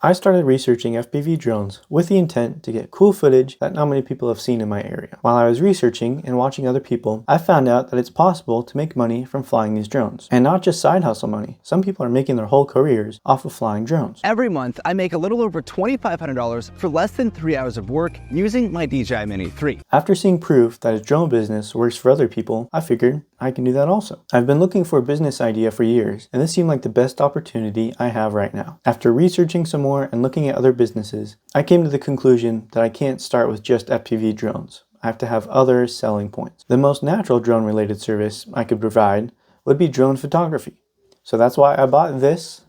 I started researching FPV drones with the intent to get cool footage that not many people have seen in my area. While I was researching and watching other people, I found out that it's possible to make money from flying these drones. And not just side hustle money. Some people are making their whole careers off of flying drones. Every month, I make a little over $2,500 for less than 3 hours of work using my DJI Mini 3. After seeing proof that a drone business works for other people, I figured I can do that also. I've been looking for a business idea for years, and this seemed like the best opportunity I have right now. After researching some more and looking at other businesses, I came to the conclusion that I can't start with just FPV drones. I have to have other selling points. The most natural drone related service I could provide would be drone photography. So that's why I bought this,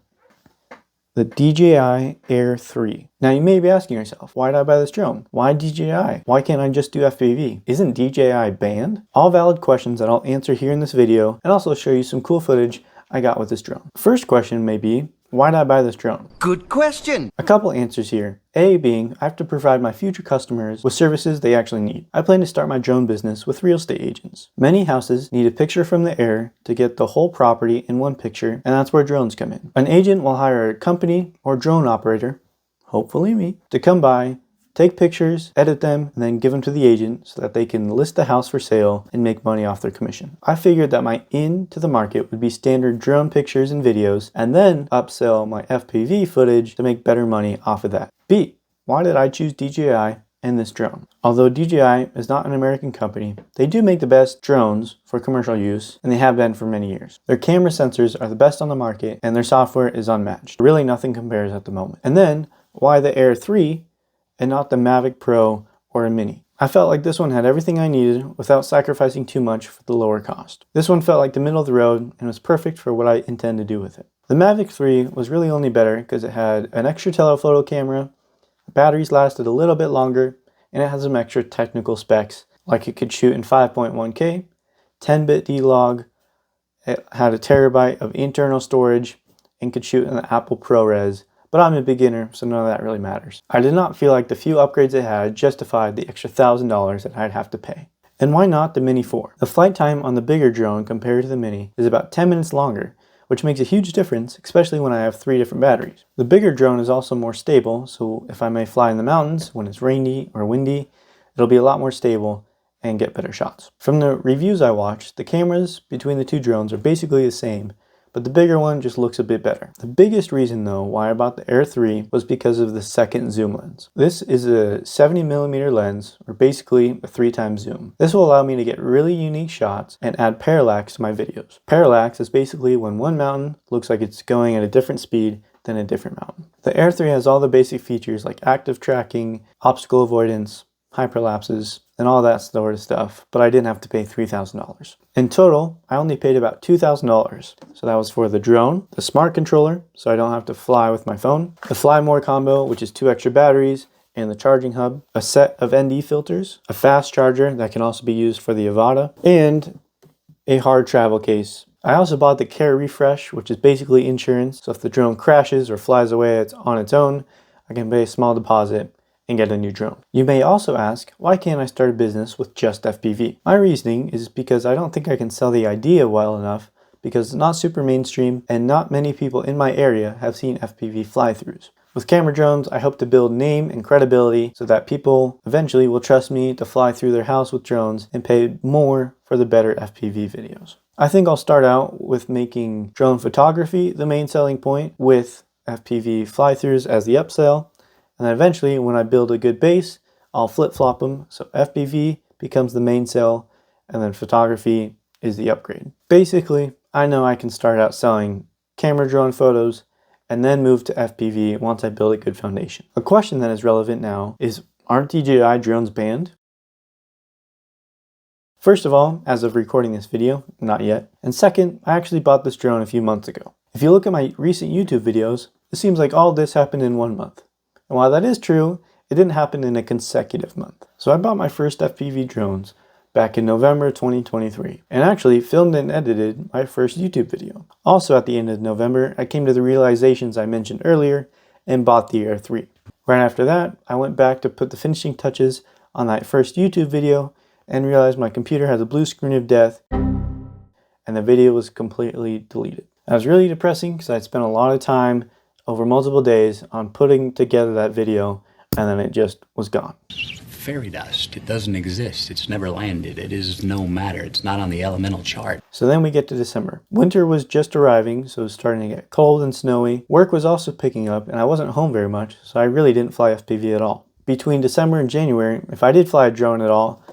the DJI Air 3. Now you may be asking yourself, why did I buy this drone? Why DJI? Why can't I just do FPV? Isn't DJI banned? All valid questions that I'll answer here in this video and also show you some cool footage I got with this drone. First question may be, why did I buy this drone? Good question. A couple answers here. A being, I have to provide my future customers with services they actually need. I plan to start my drone business with real estate agents. Many houses need a picture from the air to get the whole property in one picture, and that's where drones come in. An agent will hire a company or drone operator, hopefully me, to come by, take pictures, edit them, and then give them to the agent so that they can list the house for sale and make money off their commission. I figured that my in to the market would be standard drone pictures and videos, and then upsell my FPV footage to make better money off of that. B, why did I choose DJI and this drone? Although DJI is not an American company, they do make the best drones for commercial use, and they have been for many years. Their camera sensors are the best on the market, and their software is unmatched. Really nothing compares at the moment. And then, why the Air 3 and not the Mavic Pro or a Mini? I felt like this one had everything I needed without sacrificing too much for the lower cost. This one felt like the middle of the road and was perfect for what I intend to do with it. The Mavic 3 was really only better because it had an extra telephoto camera, the batteries lasted a little bit longer, and it has some extra technical specs, like it could shoot in 5.1K, 10-bit D-Log, it had a terabyte of internal storage, and could shoot in the Apple ProRes. But I'm a beginner, so none of that really matters. I did not feel like the few upgrades it had justified the extra $1,000 that I'd have to pay. And why not the Mini 4? The flight time on the bigger drone compared to the Mini is about 10 minutes longer, which makes a huge difference, especially when I have 3 different batteries. The bigger drone is also more stable, so if I may fly in the mountains when it's rainy or windy, it'll be a lot more stable and get better shots. From the reviews I watched, the cameras between the two drones are basically the same, but the bigger one just looks a bit better. The biggest reason though why I bought the Air 3 was because of the second zoom lens. This is a 70mm lens, or basically a 3x zoom. This will allow me to get really unique shots and add parallax to my videos. Parallax is basically when one mountain looks like it's going at a different speed than a different mountain. The Air 3 has all the basic features like active tracking, obstacle avoidance, hyperlapses, and all that sort of stuff, but I didn't have to pay $3,000. In total, I only paid about $2,000. So that was for the drone, the smart controller, so I don't have to fly with my phone, the Fly More combo, which is 2 extra batteries, and the charging hub, a set of ND filters, a fast charger that can also be used for the Avata, and a hard travel case. I also bought the Care Refresh, which is basically insurance, so if the drone crashes or flies away on its own, I can pay a small deposit and get a new drone. You may also ask, why can't I start a business with just FPV? My reasoning is because I don't think I can sell the idea well enough because it's not super mainstream and not many people in my area have seen FPV fly-throughs. With camera drones, I hope to build name and credibility so that people eventually will trust me to fly through their house with drones and pay more for the better FPV videos. I think I'll start out with making drone photography the main selling point with FPV fly-throughs as the upsell. And then eventually, when I build a good base, I'll flip-flop them, so FPV becomes the main sell, and then photography is the upgrade. Basically, I know I can start out selling camera drone photos, and then move to FPV once I build a good foundation. A question that is relevant now is, aren't DJI drones banned? First of all, as of recording this video, not yet. And second, I actually bought this drone a few months ago. If you look at my recent YouTube videos, it seems like all this happened in 1 month. And while that is true, it didn't happen in a consecutive month. So I bought my first FPV drones back in November 2023, and actually filmed and edited my first YouTube video. Also at the end of November, I came to the realizations I mentioned earlier and bought the Air 3. Right after that, I went back to put the finishing touches on that first YouTube video and realized my computer has a blue screen of death and the video was completely deleted. That was really depressing because I'd spent a lot of time over multiple days on putting together that video, and then it just was gone. Fairy dust. It doesn't exist. It's never landed. It is no matter. It's not on the elemental chart. So then we get to December. Winter was just arriving, so it was starting to get cold and snowy. Work was also picking up, and I wasn't home very much, so I really didn't fly FPV at all. Between December and January, if I did fly a drone at all,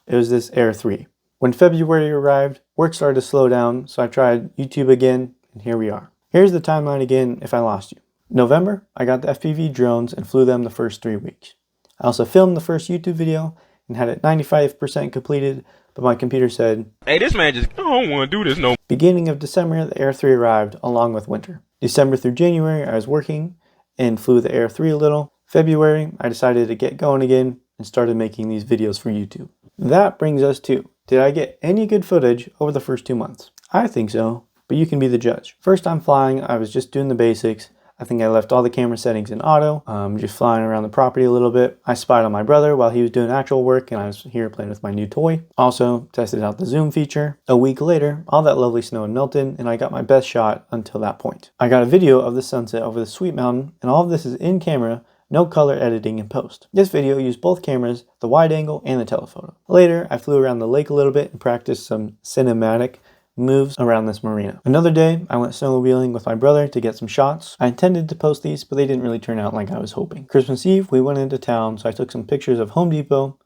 it was this Air 3. When February arrived, work started to slow down, so I tried YouTube again, and here we are. Here's the timeline again if I lost you. November, I got the FPV drones and flew them the first 3 weeks. I also filmed the first YouTube video and had it 95% completed, but my computer said, "Hey, this man just, I don't want to do this no." Beginning of December, the Air 3 arrived along with winter. December through January, I was working and flew the Air 3 a little. February, I decided to get going again and started making these videos for YouTube. That brings us to, did I get any good footage over the first 2 months? I think so, but you can be the judge. First time flying, I was just doing the basics. I think I left all the camera settings in auto, just flying around the property a little bit. I spied on my brother while he was doing actual work, and I was here playing with my new toy. Also, tested out the zoom feature. A week later, all that lovely snow had melted, and I got my best shot until that point. I got a video of the sunset over the Sweet Mountain, and all of this is in camera, no color editing in post. This video used both cameras, the wide angle and the telephoto. Later, I flew around the lake a little bit and practiced some cinematic moves around this marina. Another day, I went snowmobiling with my brother to get some shots. I intended to post these, but they didn't really turn out like I was hoping. Christmas Eve, we went into town, so I took some pictures of Home Depot.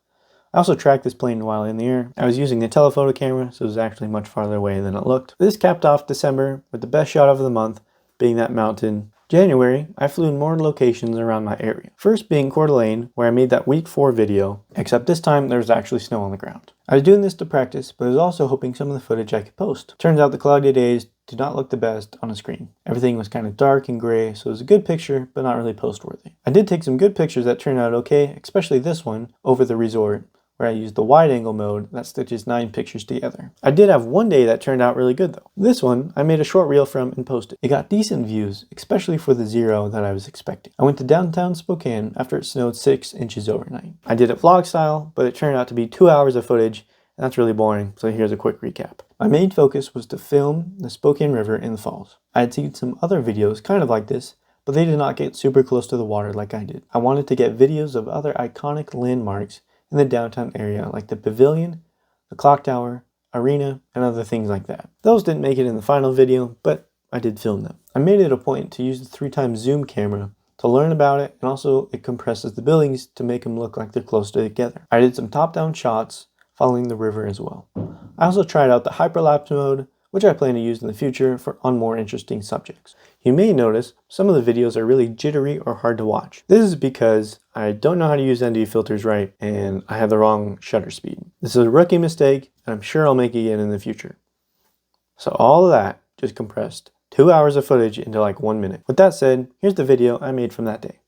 I also tracked this plane while in the air. I was using the telephoto camera, so it was actually much farther away than it looked. This capped off December with the best shot of the month being that mountain. January, I flew in more locations around my area. First being Coeur d'Alene, where I made that week 4 video, except this time there was actually snow on the ground. I was doing this to practice, but I was also hoping some of the footage I could post. Turns out the cloudy days did not look the best on a screen. Everything was kind of dark and gray, so it was a good picture, but not really post-worthy. I did take some good pictures that turned out okay, especially this one over the resort, where I used the wide angle mode that stitches 9 pictures together. I did have one day that turned out really good though. This one, I made a short reel from and posted. It got decent views, especially for the 0 that I was expecting. I went to downtown Spokane after it snowed 6 inches overnight. I did it vlog style, but it turned out to be 2 hours of footage, and that's really boring, so here's a quick recap. My main focus was to film the Spokane River in the falls. I had seen some other videos kind of like this, but they did not get super close to the water like I did. I wanted to get videos of other iconic landmarks in the downtown area like the pavilion, the clock tower, arena, and other things like that. Those didn't make it in the final video, but I did film them. I made it a point to use the 3x zoom camera to learn about it, and also it compresses the buildings to make them look like they're close together. I did some top-down shots following the river as well. I also tried out the hyperlapse mode, which I plan to use in the future on more interesting subjects. You may notice some of the videos are really jittery or hard to watch. This is because I don't know how to use ND filters right, and I have the wrong shutter speed. This is a rookie mistake, and I'm sure I'll make it again in the future. So all of that just compressed 2 hours of footage into like 1 minute. With that said, here's the video I made from that day.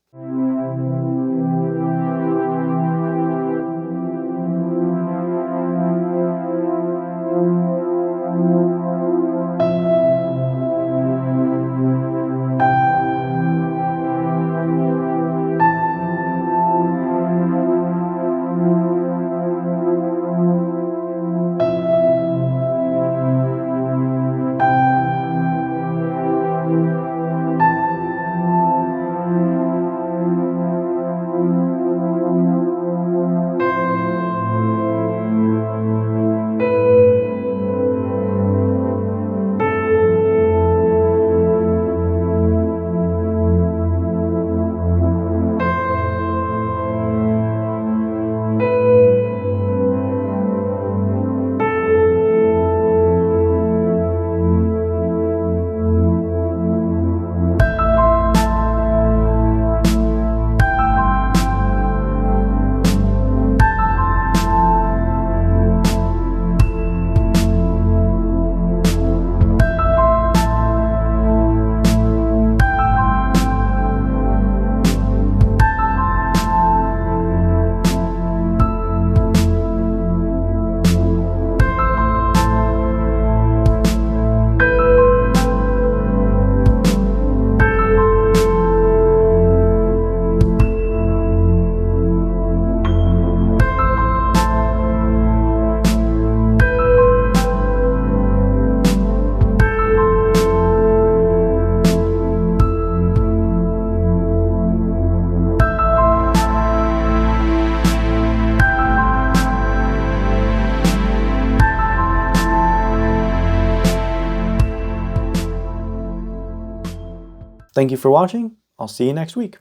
Thank you for watching. I'll see you next week.